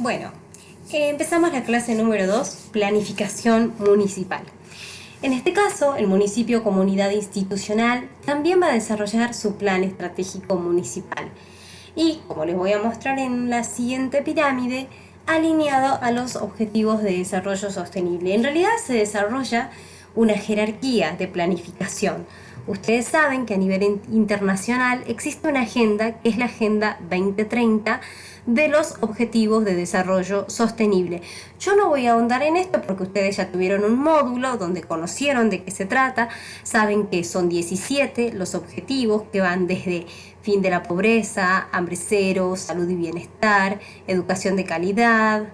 Bueno, empezamos la clase número 2, planificación municipal. En este caso, el municipio como unidad institucional también va a desarrollar su plan estratégico municipal y, como les voy a mostrar en la siguiente pirámide, alineado a los objetivos de desarrollo sostenible. En realidad se desarrolla una jerarquía de planificación. Ustedes saben que a nivel internacional existe una agenda que es la Agenda 2030 de los Objetivos de Desarrollo Sostenible. Yo no voy a ahondar en esto porque ustedes ya tuvieron un módulo donde conocieron de qué se trata, saben que son 17 los objetivos que van desde fin de la pobreza, hambre cero, salud y bienestar, educación de calidad,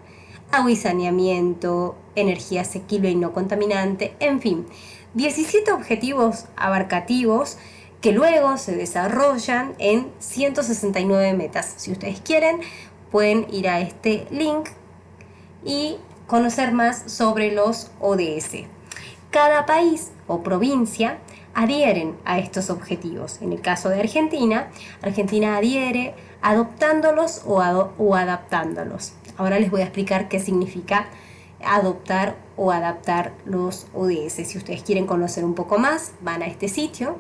agua y saneamiento, energía asequible y no contaminante, en fin, 17 objetivos abarcativos que luego se desarrollan en 169 metas. Si ustedes quieren, pueden ir a este link y conocer más sobre los ODS. Cada país o provincia adhieren a estos objetivos. En el caso de Argentina, Argentina adhiere adoptándolos o adaptándolos. Ahora les voy a explicar qué significa adoptar o adaptar los ODS. Si ustedes quieren conocer un poco más, van a este sitio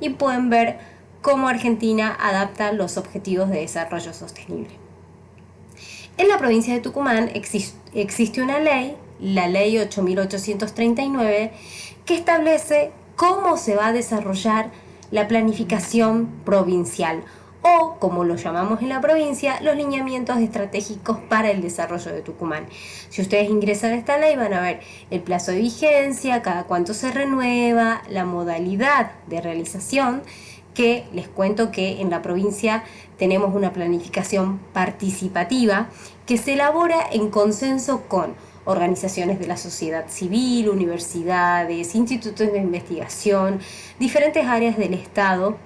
y pueden ver cómo Argentina adapta los objetivos de desarrollo sostenible. En la provincia de Tucumán existe una ley, la ley 8.839, que establece cómo se va a desarrollar la planificación provincial o, como lo llamamos en la provincia, los lineamientos estratégicos para el desarrollo de Tucumán. Si ustedes ingresan a esta ley van a ver el plazo de vigencia, cada cuánto se renueva, la modalidad de realización, que les cuento que en la provincia tenemos una planificación participativa que se elabora en consenso con organizaciones de la sociedad civil, universidades, institutos de investigación, diferentes áreas del Estado,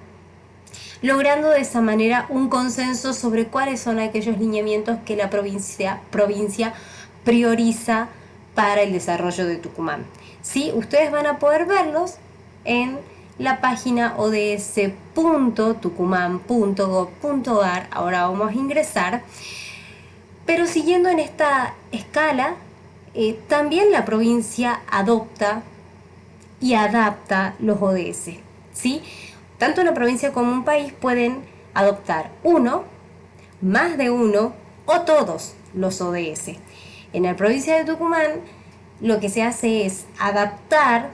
logrando de esa manera un consenso sobre cuáles son aquellos lineamientos que la provincia prioriza para el desarrollo de Tucumán. ¿Sí? Ustedes van a poder verlos en la página ods.tucumán.gov.ar. Ahora vamos a ingresar. Pero siguiendo en esta escala, también la provincia adopta y adapta los ODS, ¿sí? Tanto una provincia como un país pueden adoptar uno, más de uno o todos los ODS. En la provincia de Tucumán lo que se hace es adaptar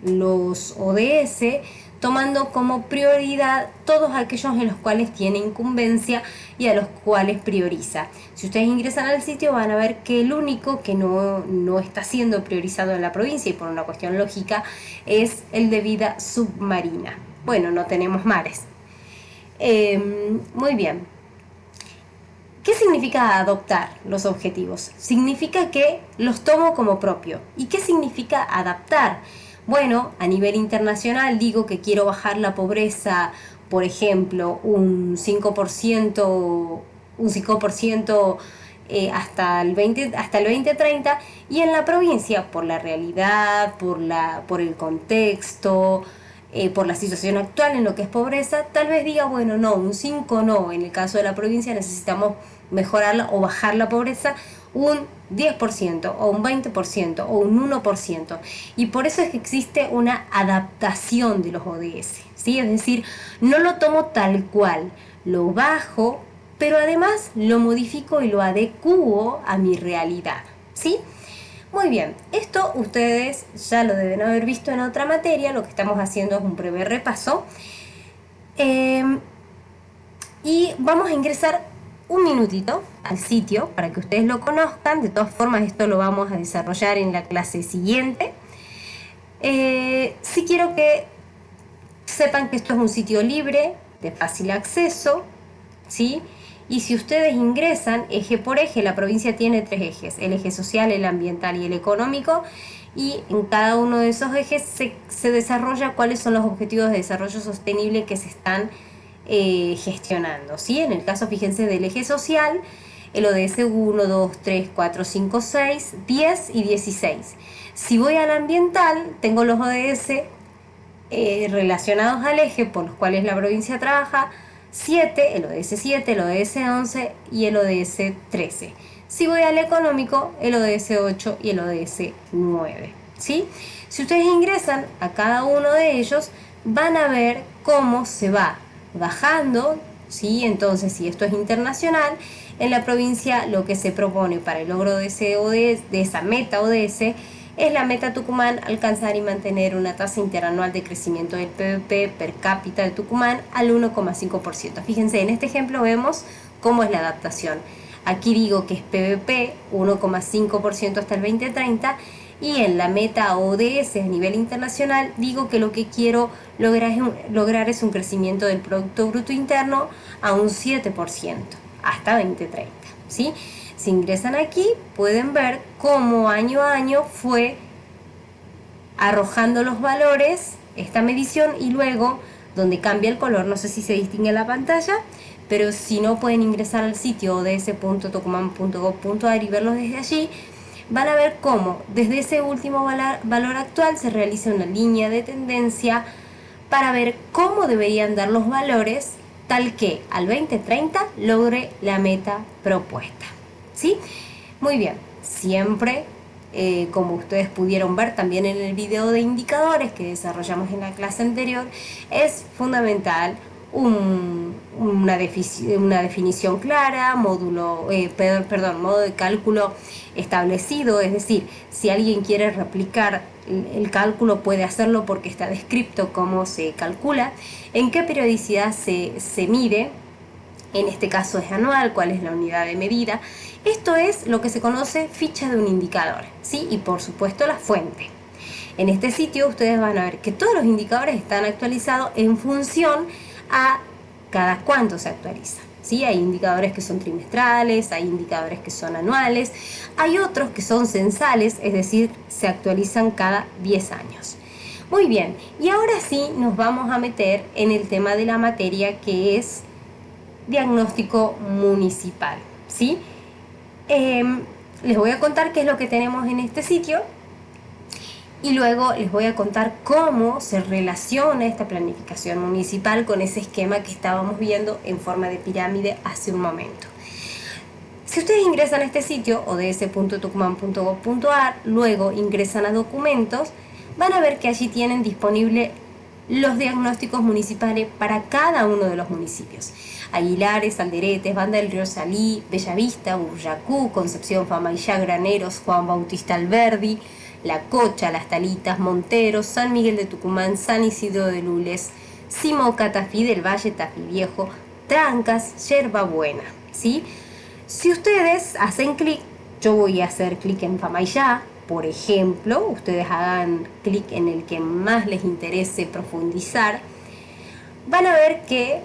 los ODS tomando como prioridad todos aquellos en los cuales tiene incumbencia y a los cuales prioriza. Si ustedes ingresan al sitio van a ver que el único que no está siendo priorizado en la provincia, y por una cuestión lógica, es el de vida submarina. Bueno, no tenemos mares. Muy bien. ¿Qué significa adoptar los objetivos? Significa que los tomo como propio. ¿Y qué significa adaptar? Bueno, a nivel internacional digo que quiero bajar la pobreza, por ejemplo, un 5%, hasta el 2030, y en la provincia, por la realidad, por el contexto, por la situación actual en lo que es pobreza, tal vez diga, bueno, no, un 5 no, en el caso de la provincia necesitamos mejorarla o bajar la pobreza un 10% o un 20% o un 1%, y por eso es que existe una adaptación de los ODS, ¿sí? Es decir, no lo tomo tal cual, lo bajo, pero además lo modifico y lo adecuo a mi realidad, ¿sí? Muy bien, esto ustedes ya lo deben haber visto en otra materia, lo que estamos haciendo es un breve repaso. Y vamos a ingresar un minutito al sitio para que ustedes lo conozcan. De todas formas, esto lo vamos a desarrollar en la clase siguiente. Sí quiero que sepan que esto es un sitio libre, de fácil acceso, ¿sí? Y si ustedes ingresan eje por eje, la provincia tiene 3 ejes, el eje social, el ambiental y el económico, y en cada uno de esos ejes se desarrolla cuáles son los objetivos de desarrollo sostenible que se están gestionando, ¿sí? En el caso, fíjense, del eje social, el ODS 1, 2, 3, 4, 5, 6, 10 y 16. Si voy al ambiental, tengo los ODS relacionados al eje por los cuales la provincia trabaja, 7, el ODS 7, el ODS 11 y el ODS 13. Si voy al económico, el ODS 8 y el ODS 9, ¿sí? Si ustedes ingresan a cada uno de ellos, van a ver cómo se va bajando, ¿sí? Entonces, si esto es internacional, en la provincia lo que se propone para el logro de esa meta ODS es la meta Tucumán, alcanzar y mantener una tasa interanual de crecimiento del PBP per cápita de Tucumán al 1,5%. Fíjense, en este ejemplo vemos cómo es la adaptación. Aquí digo que es PBP 1,5% hasta el 2030, y en la meta ODS a nivel internacional digo que lo que quiero lograr es un crecimiento del Producto Bruto Interno a un 7% hasta 2030, ¿sí? Si ingresan aquí, pueden ver cómo año a año fue arrojando los valores esta medición, y luego, donde cambia el color, no sé si se distingue en la pantalla, pero si no, pueden ingresar al sitio ods.tucumán.gov.ar y verlos desde allí. Van a ver cómo desde ese último valor actual se realiza una línea de tendencia para ver cómo deberían dar los valores tal que al 2030 logre la meta propuesta, ¿sí? Muy bien, siempre, como ustedes pudieron ver también en el video de indicadores que desarrollamos en la clase anterior, es fundamental una definición clara, modo de cálculo establecido, es decir, si alguien quiere replicar el cálculo puede hacerlo porque está descrito cómo se calcula, en qué periodicidad se mide, en este caso es anual, cuál es la unidad de medida. Esto es lo que se conoce ficha de un indicador, ¿sí? Y por supuesto la fuente. En este sitio ustedes van a ver que todos los indicadores están actualizados en función a cada cuánto se actualiza, ¿sí? Hay indicadores que son trimestrales, hay indicadores que son anuales, hay otros que son censales, es decir, se actualizan cada 10 años. Muy bien, y ahora sí nos vamos a meter en el tema de la materia, que es diagnóstico municipal, ¿sí? Les voy a contar qué es lo que tenemos en este sitio y luego les voy a contar cómo se relaciona esta planificación municipal con ese esquema que estábamos viendo en forma de pirámide hace un momento. Si ustedes ingresan a este sitio, ods.tucumán.gov.ar, luego ingresan a documentos, van a ver que allí tienen disponible los diagnósticos municipales para cada uno de los municipios. Aguilares, Alderetes, Banda del Río Salí, Bellavista, Burracú, Concepción, Famaillá, Graneros, Juan Bautista Alberdi, La Cocha, Las Talitas, Monteros, San Miguel de Tucumán, San Isidro de Lules, Simoca, Tafí del Valle, Tafí Viejo, Trancas, Yerba Buena, ¿sí? Si ustedes hacen clic, yo voy a hacer clic en Famaillá, por ejemplo, ustedes hagan clic en el que más les interese profundizar, van a ver que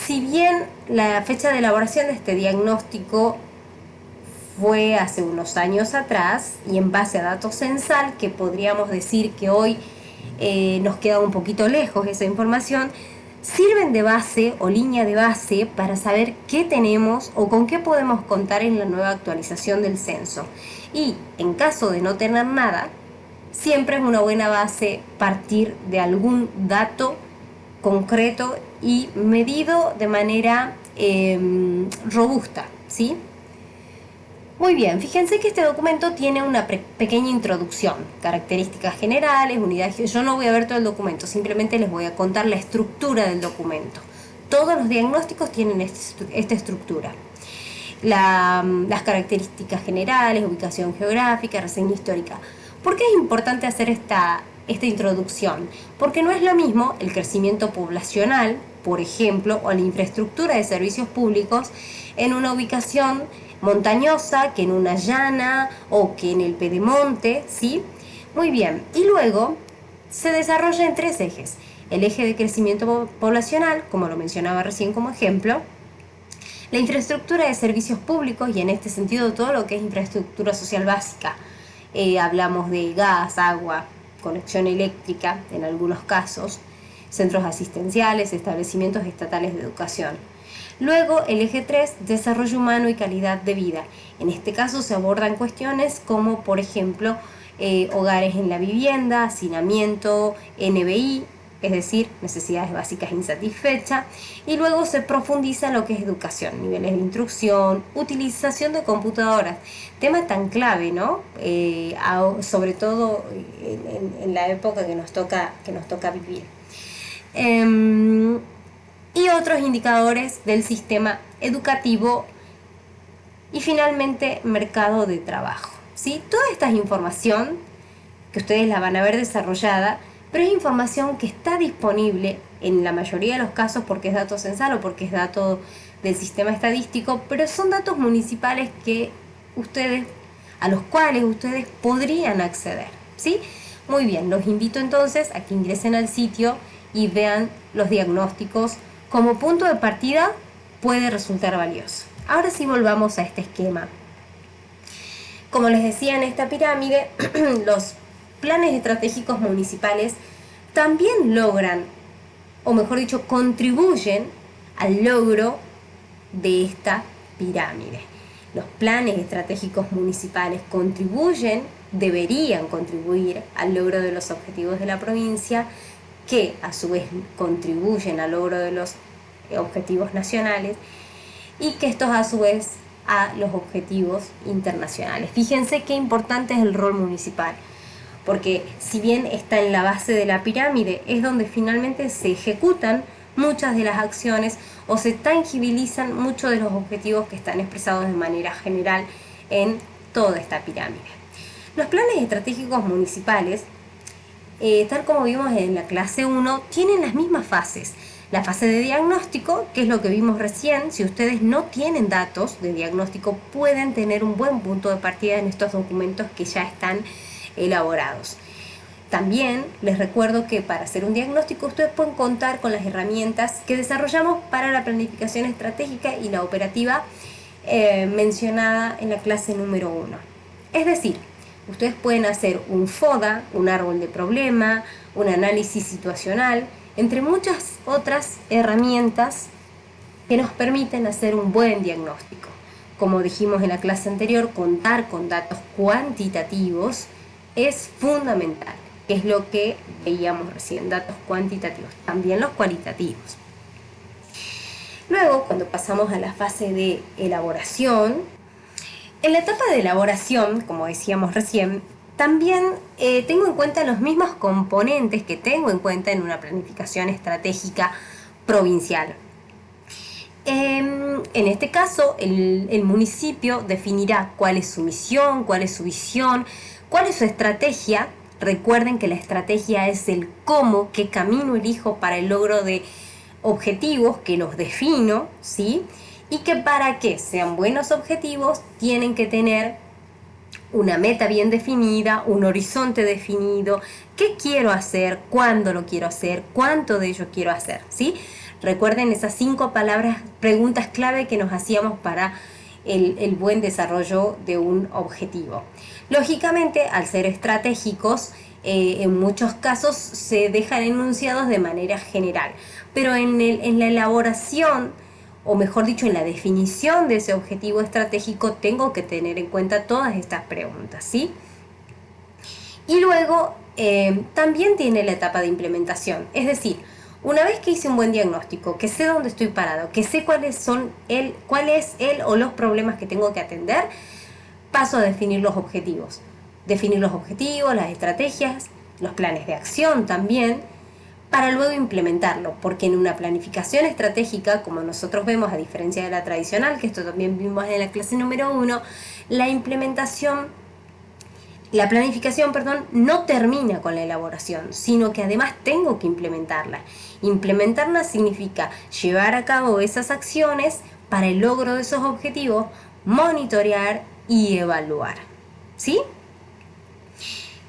si bien la fecha de elaboración de este diagnóstico fue hace unos años atrás y en base a datos censal, que podríamos decir que hoy nos queda un poquito lejos esa información, sirven de base o línea de base para saber qué tenemos o con qué podemos contar en la nueva actualización del censo. Y en caso de no tener nada, siempre es una buena base partir de algún dato concreto y medido de manera robusta, ¿sí? Muy bien, fíjense que este documento tiene una pequeña introducción, características generales, unidades. Yo no voy a ver todo el documento, simplemente les voy a contar la estructura del documento. Todos los diagnósticos tienen esta estructura. Las características generales, ubicación geográfica, reseña histórica. ¿Por qué es importante hacer esta introducción? Porque no es lo mismo el crecimiento poblacional, por ejemplo, o la infraestructura de servicios públicos en una ubicación montañosa que en una llana o que en el pedemonte, ¿sí? Muy bien, y luego se desarrolla en tres ejes. El eje de crecimiento poblacional, como lo mencionaba recién como ejemplo, la infraestructura de servicios públicos, y en este sentido todo lo que es infraestructura social básica. Hablamos de gas, agua, conexión eléctrica en algunos casos, centros asistenciales, establecimientos estatales de educación. Luego, el eje 3, desarrollo humano y calidad de vida. En este caso se abordan cuestiones como, por ejemplo, hogares en la vivienda, hacinamiento, NBI, es decir, necesidades básicas insatisfechas, y luego se profundiza en lo que es educación, niveles de instrucción, utilización de computadoras, tema tan clave, ¿no? Sobre todo en la época que nos toca vivir. Y otros indicadores del sistema educativo y finalmente mercado de trabajo, ¿sí? Toda esta información que ustedes la van a ver desarrollada, pero es información que está disponible en la mayoría de los casos porque es dato censal o porque es dato del sistema estadístico, pero son datos municipales a los cuales ustedes podrían acceder, ¿sí? Muy bien, los invito entonces a que ingresen al sitio y vean los diagnósticos. Como punto de partida puede resultar valioso. Ahora sí volvamos a este esquema. Como les decía, en esta pirámide, los planes estratégicos municipales también logran, o mejor dicho, contribuyen al logro de esta pirámide. Los planes estratégicos municipales deberían contribuir al logro de los objetivos de la provincia, que a su vez contribuyen al logro de los objetivos nacionales y que estos a su vez a los objetivos internacionales. Fíjense qué importante es el rol municipal, porque si bien está en la base de la pirámide, es donde finalmente se ejecutan muchas de las acciones o se tangibilizan muchos de los objetivos que están expresados de manera general en toda esta pirámide. Los planes estratégicos municipales, tal como vimos en la clase 1, tienen las mismas fases. La fase de diagnóstico, que es lo que vimos recién. Si ustedes no tienen datos de diagnóstico, pueden tener un buen punto de partida en estos documentos que ya están elaborados. También les recuerdo que para hacer un diagnóstico ustedes pueden contar con las herramientas que desarrollamos para la planificación estratégica y la operativa mencionada en la clase número 1. Es decir, ustedes pueden hacer un FODA, un árbol de problema, un análisis situacional, entre muchas otras herramientas que nos permiten hacer un buen diagnóstico. Como dijimos en la clase anterior, contar con datos cuantitativos es fundamental, que es lo que veíamos recién, datos cuantitativos, también los cualitativos. Luego, cuando pasamos a la fase de elaboración, en la etapa de elaboración, como decíamos recién, también tengo en cuenta los mismos componentes que tengo en cuenta en una planificación estratégica provincial. En este caso, el municipio definirá cuál es su misión, cuál es su visión, cuál es su estrategia. Recuerden que la estrategia es el cómo, qué camino elijo para el logro de objetivos, que los defino, ¿sí? Y que para que sean buenos objetivos tienen que tener una meta bien definida, un horizonte definido, qué quiero hacer, cuándo lo quiero hacer, cuánto de ello quiero hacer, ¿sí? Recuerden esas 5 preguntas clave que nos hacíamos para el buen desarrollo de un objetivo. Lógicamente, al ser estratégicos, en muchos casos se dejan enunciados de manera general, pero en la elaboración, o mejor dicho, en la definición de ese objetivo estratégico, tengo que tener en cuenta todas estas preguntas, ¿sí? Y luego también tiene la etapa de implementación, es decir, una vez que hice un buen diagnóstico, que sé dónde estoy parado, que sé cuál es el o los problemas que tengo que atender, paso a definir los objetivos. Definir los objetivos, las estrategias, los planes de acción también, para luego implementarlo, porque en una planificación estratégica, como nosotros vemos, a diferencia de la tradicional, que esto también vimos en la clase número 1, la planificación, no termina con la elaboración, sino que además tengo que implementarla. Implementarla significa llevar a cabo esas acciones para el logro de esos objetivos, monitorear y evaluar, ¿sí?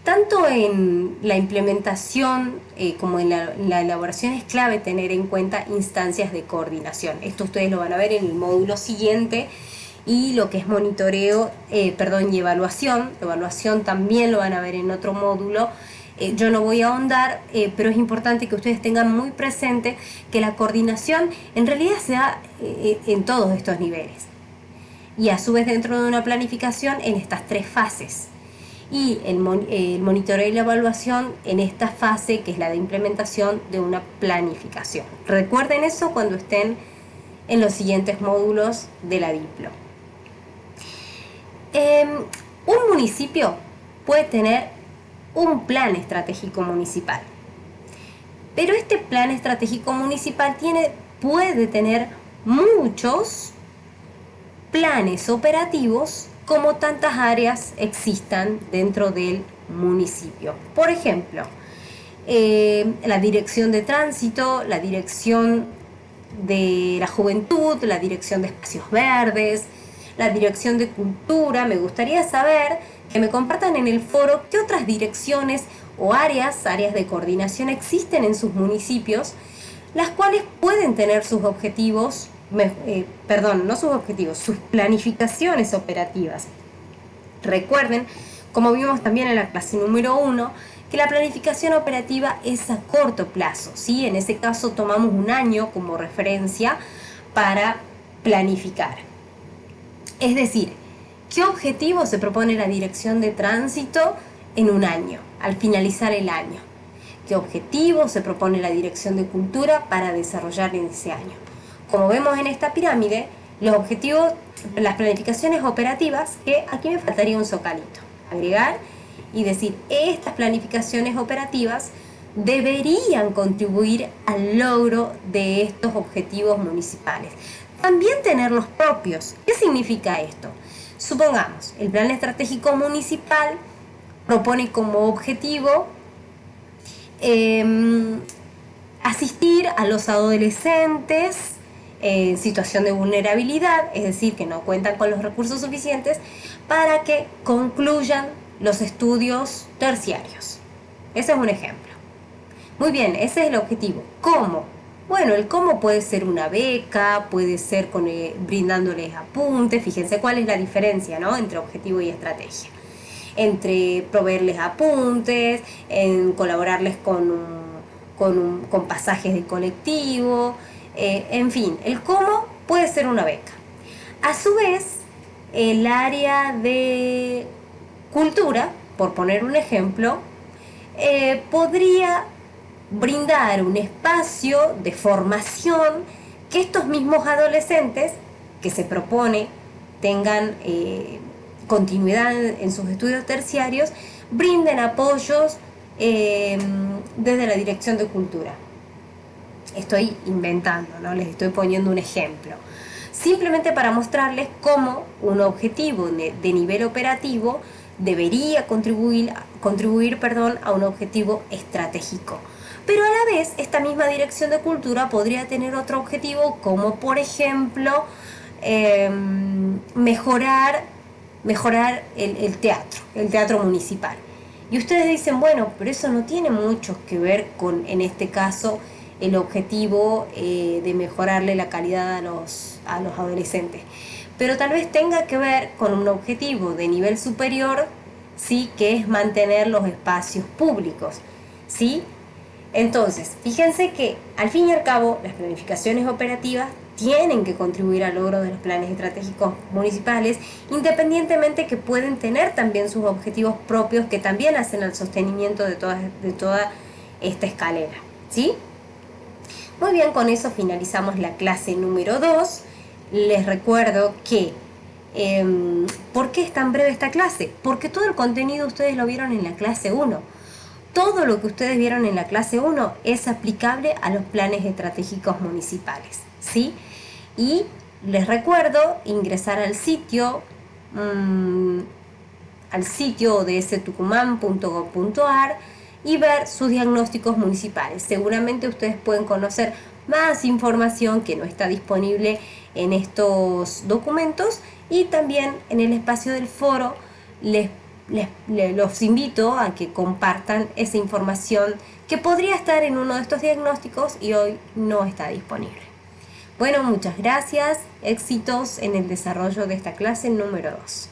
Tanto en la implementación como en la elaboración es clave tener en cuenta instancias de coordinación. Esto ustedes lo van a ver en el módulo siguiente. Y lo que es monitoreo, y evaluación. Evaluación también lo van a ver en otro módulo. Yo no voy a ahondar, pero es importante que ustedes tengan muy presente que la coordinación en realidad se da en todos estos niveles. Y a su vez dentro de una planificación en estas 3 fases. y el monitoreo y la evaluación en esta fase que es la de implementación de una planificación. Recuerden eso cuando estén en los siguientes módulos de la DIPLO. Un municipio puede tener un plan estratégico municipal, pero este plan estratégico municipal puede tener muchos planes operativos como tantas áreas existan dentro del municipio. Por ejemplo, la dirección de tránsito, la dirección de la juventud, la dirección de espacios verdes, la dirección de cultura. Me gustaría saber que me compartan en el foro qué otras direcciones o áreas de coordinación existen en sus municipios, las cuales pueden tener sus objetivos, sus planificaciones operativas. Recuerden, como vimos también en la clase número 1, que la planificación operativa es a corto plazo, ¿sí? En ese caso tomamos un año como referencia para planificar. Es decir, ¿qué objetivo se propone la dirección de tránsito en un año, al finalizar el año? ¿Qué objetivo se propone la dirección de cultura para desarrollar en ese año? Como vemos en esta pirámide, los objetivos, las planificaciones operativas, que aquí me faltaría un zocalito, agregar y decir, estas planificaciones operativas deberían contribuir al logro de estos objetivos municipales. También tener los propios. ¿Qué significa esto? Supongamos, el plan estratégico municipal propone como objetivo asistir a los adolescentes en situación de vulnerabilidad, es decir, que no cuentan con los recursos suficientes para que concluyan los estudios terciarios. Ese es un ejemplo. Muy bien, ese es el objetivo. ¿Cómo? Bueno, el cómo puede ser una beca, puede ser brindándoles apuntes. Fíjense cuál es la diferencia, ¿no?, entre objetivo y estrategia. Entre proveerles apuntes, en colaborarles con pasajes de colectivo, en fin, el cómo puede ser una beca. A su vez, el área de cultura, por poner un ejemplo, podría brindar un espacio de formación que estos mismos adolescentes que se propone tengan continuidad en sus estudios terciarios, brinden apoyos desde la dirección de cultura. Estoy inventando, ¿no? Les estoy poniendo un ejemplo. Simplemente para mostrarles cómo un objetivo de nivel operativo debería contribuir a un objetivo estratégico. Pero a la vez, esta misma dirección de cultura podría tener otro objetivo, como por ejemplo, mejorar el teatro municipal. Y ustedes dicen, bueno, pero eso no tiene mucho que ver con, en este caso, el objetivo de mejorarle la calidad a los adolescentes. Pero tal vez tenga que ver con un objetivo de nivel superior, ¿sí?, que es mantener los espacios públicos, ¿sí? Entonces, fíjense que al fin y al cabo las planificaciones operativas tienen que contribuir al logro de los planes estratégicos municipales, independientemente que pueden tener también sus objetivos propios que también hacen al sostenimiento de toda esta escalera, ¿sí? Muy bien, con eso finalizamos la clase número 2. Les recuerdo que ¿por qué es tan breve esta clase? Porque todo el contenido ustedes lo vieron en la clase 1. Todo lo que ustedes vieron en la clase 1 es aplicable a los planes estratégicos municipales, ¿sí? Y les recuerdo ingresar al sitio odstucumán.gov.ar y ver sus diagnósticos municipales. Seguramente ustedes pueden conocer más información que no está disponible en estos documentos, y también en el espacio del foro los invito a que compartan esa información que podría estar en uno de estos diagnósticos y hoy no está disponible. Bueno, muchas gracias, éxitos en el desarrollo de esta clase número 2.